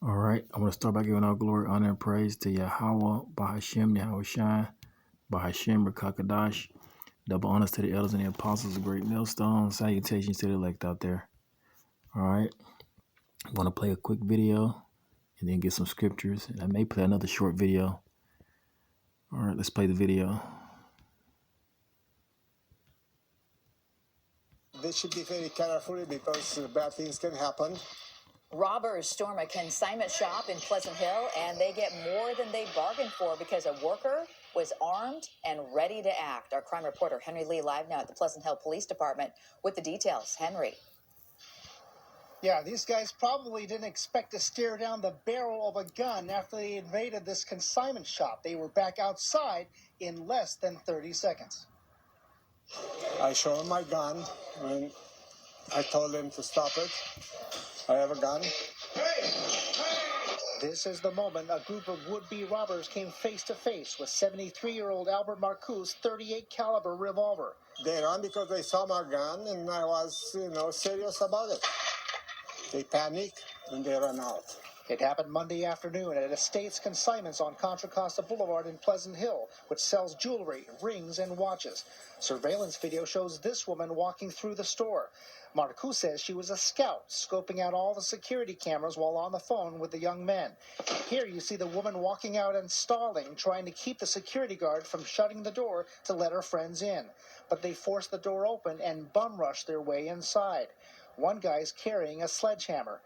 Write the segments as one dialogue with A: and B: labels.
A: All right, I'm going to start by giving all glory, honor, and praise to Yahweh, Bahashem, Yahweh Shai, Bahashem, Rakakadash. Double honors to the elders and the apostles of Great Millstone. Salutations to the elect out there. All right, I'm going to play a quick video and then get some scriptures. And I may play another short video. All right, let's play the video.
B: They should be very careful because bad things can happen.
C: Robbers storm a consignment shop in Pleasant Hill, and they get more than they bargained for because a worker was armed and ready to act. Our crime reporter Henry Lee live now at the Pleasant Hill Police Department with the details. Henry.
D: Yeah, these guys probably didn't expect to stare down the barrel of a gun after they invaded this consignment shop. They were back outside in less than 30 seconds.
B: I show him my gun and I told him to stop it. I have a gun.
D: This is the moment a group of would-be robbers came face to face with 73-year-old Albert Marcou's .38 caliber revolver.
B: They ran because they saw my gun and I was, serious about it. They panicked and they ran out.
D: It happened Monday afternoon at Estates Consignments on Contra Costa Boulevard in Pleasant Hill, which sells jewelry, rings, and watches. Surveillance video shows this woman walking through the store. Marcou says she was a scout, scoping out all the security cameras while on the phone with the young men. Here you see the woman walking out and stalling, trying to keep the security guard from shutting the door to let her friends in. But they force the door open and bum rush their way inside. One guy's carrying a sledgehammer.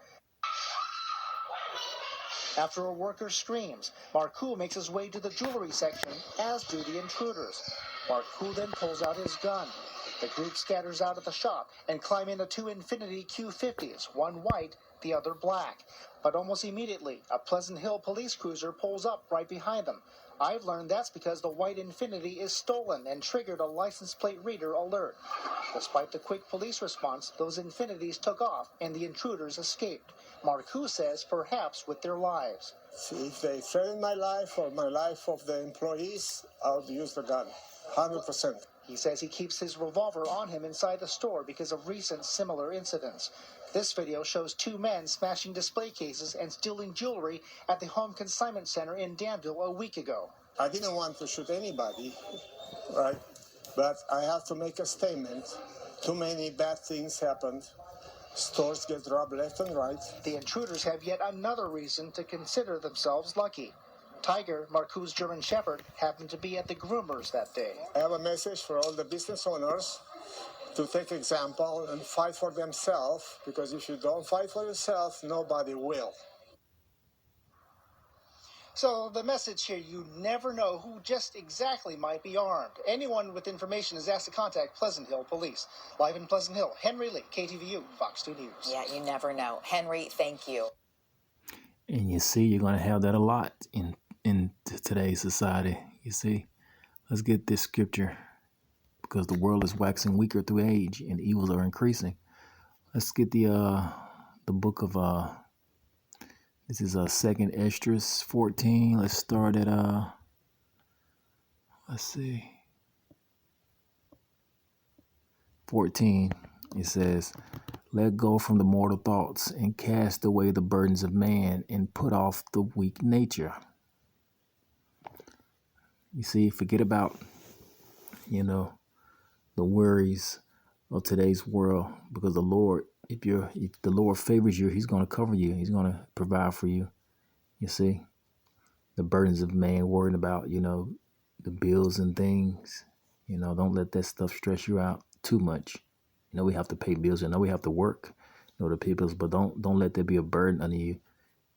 D: After a worker screams, Marcou makes his way to the jewelry section, as do the intruders. Marcou then pulls out his gun. The group scatters out of the shop and climb into two Infiniti Q50s, one white, the other black. But almost immediately, a Pleasant Hill police cruiser pulls up right behind them. I've learned that's because the white Infiniti is stolen and triggered a license plate reader alert. Despite the quick police response, those Infinitis took off and the intruders escaped. Marcou says perhaps with their lives.
B: If they threaten my life or my life of the employees, I'll use the gun, 100%.
D: He says he keeps his revolver on him inside the store because of recent similar incidents. This video shows two men smashing display cases and stealing jewelry at the Home Consignment Center in Danville a week ago.
B: I didn't want to shoot anybody, right? But I have to make a statement. Too many bad things happened. Stores get robbed left and right.
D: The intruders have yet another reason to consider themselves lucky. Tiger, Marcou's German Shepherd, happened to be at the groomers that day.
B: I have a message for all the business owners to take example and fight for themselves, because if you don't fight for yourself, nobody will.
D: So the message here, you never know who just exactly might be armed. Anyone with information is asked to contact Pleasant Hill Police. Live in Pleasant Hill, Henry Lee, KTVU, Fox 2 News.
C: Yeah, you never know. Henry, thank you.
A: And you see, you're going to have that a lot in today's society. You see, let's get this scripture, because the world is waxing weaker through age and evils are increasing. Let's get the book of this is 2nd Esdras 14. Let's start at let's see, 14. It says, "Let go from the mortal thoughts and cast away the burdens of man and put off the weak nature." You see, forget about, the worries of today's world, because the Lord, if the Lord favors you, he's going to cover you. He's going to provide for you. You see, the burdens of man, worrying about, the bills and things, don't let that stuff stress you out too much. We have to pay bills. We have to work, to pay bills, but don't let that be a burden on you.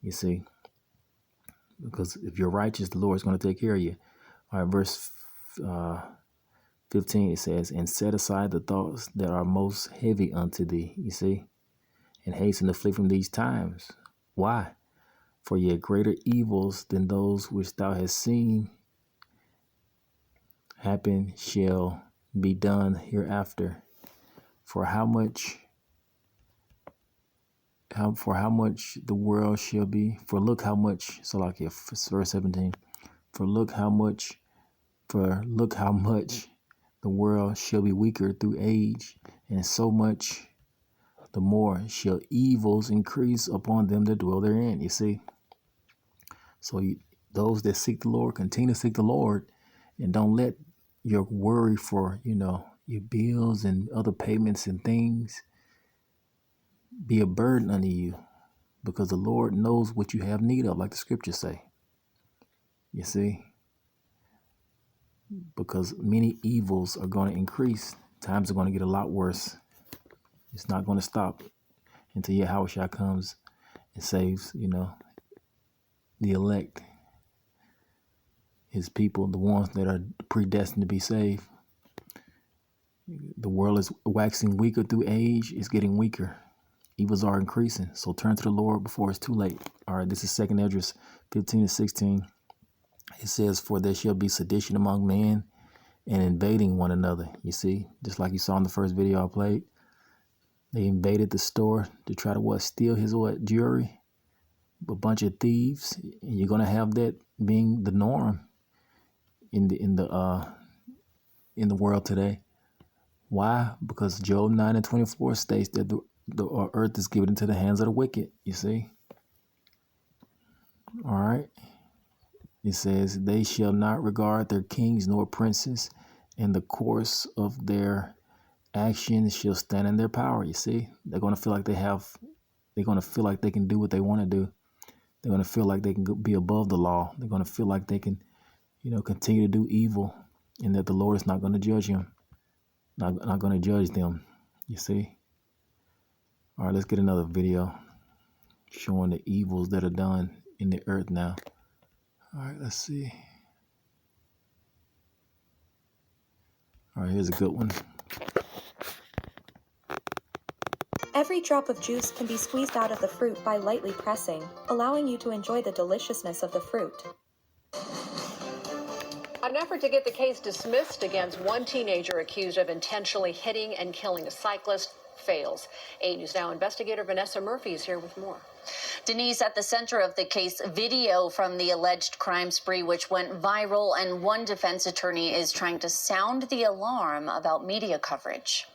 A: You see, because if you're righteous, the Lord's going to take care of you. All right, verse 15, it says, "And set aside the thoughts that are most heavy unto thee," you see, "and hasten to flee from these times." Why? "For yet greater evils than those which thou hast seen happen shall be done hereafter. For how much the world shall be, for look how much," so like verse 17, for look how much the world shall be weaker through age, and so much the more shall evils increase upon them that dwell therein. You see? So those that seek the Lord, continue to seek the Lord, and don't let your worry for, your bills and other payments and things be a burden unto you, because the Lord knows what you have need of, like the scriptures say. You see? Because many evils are going to increase. Times are going to get a lot worse. It's not going to stop until Yahushua comes and saves, the elect, his people, the ones that are predestined to be saved. The world is waxing weaker through age. It's getting weaker. Evils are increasing. So turn to the Lord before it's too late. All right, this is 2 Esdras 15-16. It says, for there shall be sedition among men and invading one another. You see, just like you saw in the first video I played. They invaded the store to try to steal his jewelry. A bunch of thieves. And you're gonna have that being the norm in the world today. Why? Because Job 9:24 states that the earth is given into the hands of the wicked. You see? All right. It says, they shall not regard their kings nor princes, and the course of their actions shall stand in their power. You see? They're going to feel like they're going to feel like they can do what they want to do. They're going to feel like they can be above the law. They're going to feel like they can, continue to do evil, and that the Lord is not going to judge him. Not going to judge them. You see? All right, let's get another video showing the evils that are done in the earth now. All right, let's see. All right, here's a good one.
E: Every drop of juice can be squeezed out of the fruit by lightly pressing, allowing you to enjoy the deliciousness of the fruit.
F: An effort to get the case dismissed against one teenager accused of intentionally hitting and killing a cyclist fails. 8 News Now investigator Vanessa Murphy is here with more.
G: Denise, at the center of the case, video from the alleged crime spree, which went viral, and one defense attorney is trying to sound the alarm about media coverage.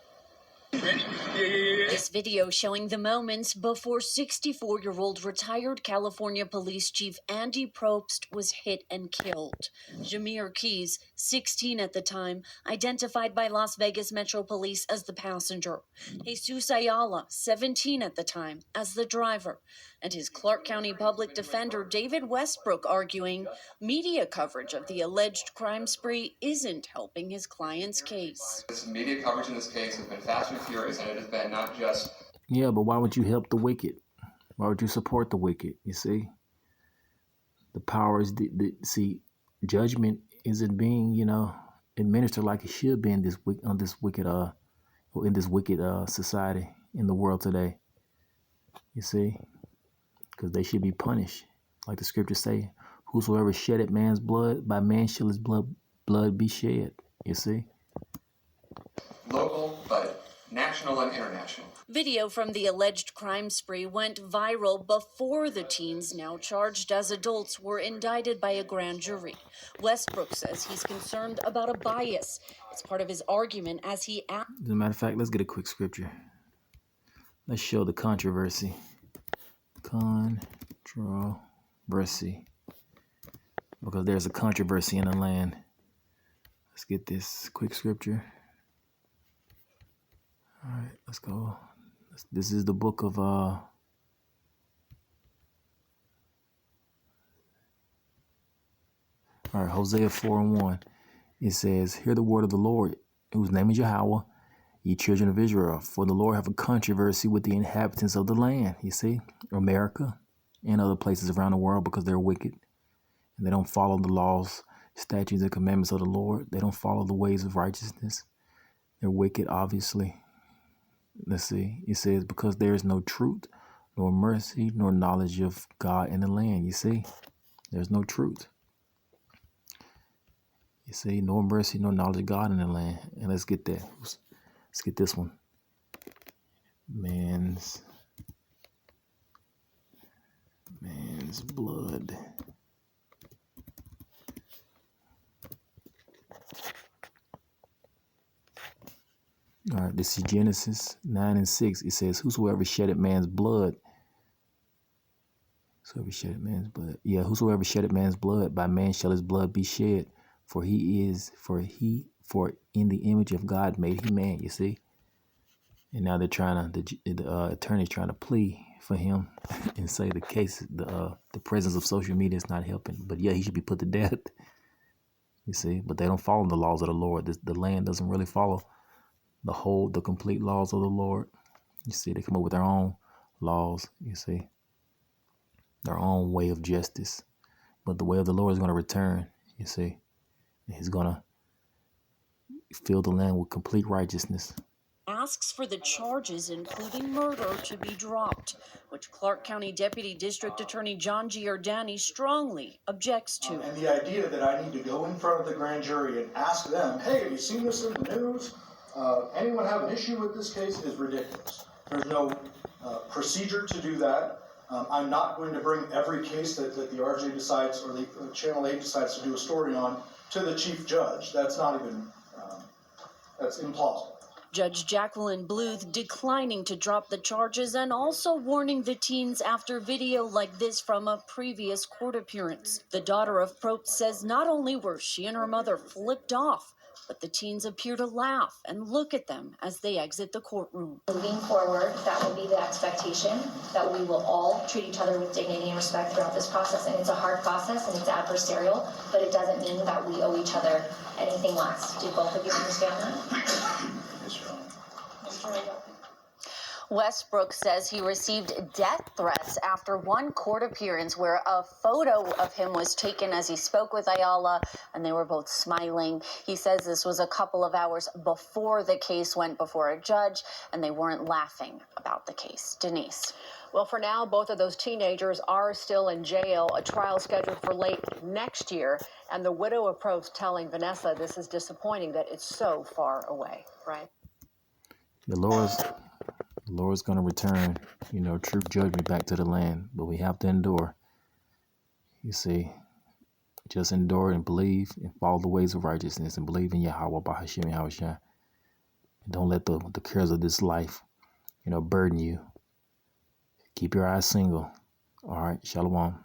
G: This video showing the moments before 64-year-old retired California Police Chief Andy Probst was hit and killed. Jameer Keys, 16 at the time, identified by Las Vegas Metro Police as the passenger. Jesus Ayala, 17 at the time, as the driver. And his Clark County Public Defender David Westbrook arguing media coverage of the alleged crime spree isn't helping his client's case.
H: This media coverage in this case has been fast and furious, and it has been not just...
A: Yeah, but why would you help the wicked? Why would you support the wicked? You see? The power is, judgment isn't being, administered like it should be in this wicked society, in the world today. You see? Because they should be punished. Like the scriptures say, whosoever shedded man's blood, by man shall his blood be shed. You see?
H: Local, but national and international.
G: Video from the alleged crime spree went viral before the teens, now charged as adults, were indicted by a grand jury. Westbrook says he's concerned about a bias. It's part of his argument as he...
A: As a matter of fact, let's get a quick scripture. Let's show the controversy. Controversy. Because there's a controversy in the land. Let's get this quick scripture. All right, let's go. This is the book of all right, Hosea 4:1. It says, hear the word of the Lord, whose name is Yahweh, ye children of Israel, for the Lord have a controversy with the inhabitants of the land. You see, America and other places around the world, because they're wicked and they don't follow the laws, statutes, and commandments of the Lord. They don't follow the ways of righteousness. They're wicked, obviously. Let's see. It says, because there is no truth, nor mercy, nor knowledge of God in the land. You see, there's no truth. You see, no mercy, no knowledge of God in the land. And let's get that. Let's get this one. Man's blood. All right, for, this is Genesis 9:6. It says, whosoever shedded man's blood, whosoever shedded man's blood, whosoever shedded man's blood, by man shall his blood be shed. For in the image of God made he man, you see. And now they're trying to, the attorney's trying to plea for him and say the case, the presence of social media is not helping. But yeah, he should be put to death, you see. But they don't follow the laws of the Lord. The land doesn't really follow the complete laws of the Lord. You see, they come up with their own laws, you see, their own way of justice. But the way of the Lord is going to return, you see. He's going to fill the land with complete righteousness.
G: Asks for the charges, including murder, to be dropped, which Clark County Deputy District Attorney John Giordani strongly objects to.
I: And the idea that I need to go in front of the grand jury and ask them, hey, have you seen this in the news? Anyone have an issue with this case is ridiculous. There's no procedure to do that. I'm not going to bring every case that the RJ decides or the Channel 8 decides to do a story on to the chief judge. That's not even, that's implausible.
G: Judge Jacqueline Bluth declining to drop the charges and also warning the teens after video like this from a previous court appearance. The daughter of Probst says not only were she and her mother flipped off, but the teens appear to laugh and look at them as they exit the courtroom.
J: Moving forward, that will be the expectation, that we will all treat each other with dignity and respect throughout this process. And it's a hard process and it's adversarial, but it doesn't mean that we owe each other anything less. Do both of you understand that?
G: Westbrook says he received death threats after one court appearance where a photo of him was taken as he spoke with Ayala and they were both smiling. He says this was a couple of hours before the case went before a judge and they weren't laughing about the case. Denise.
F: Well, for now, both of those teenagers are still in jail, a trial scheduled for late next year. And the widow of Probst telling Vanessa this is disappointing that it's so far away, right?
A: The Lord's going to return, true judgment back to the land, but we have to endure. You see, just endure and believe and follow the ways of righteousness and believe in Yahweh, Bahashim Yahushua. And don't let the cares of this life, burden you. Keep your eyes single. All right, Shalom.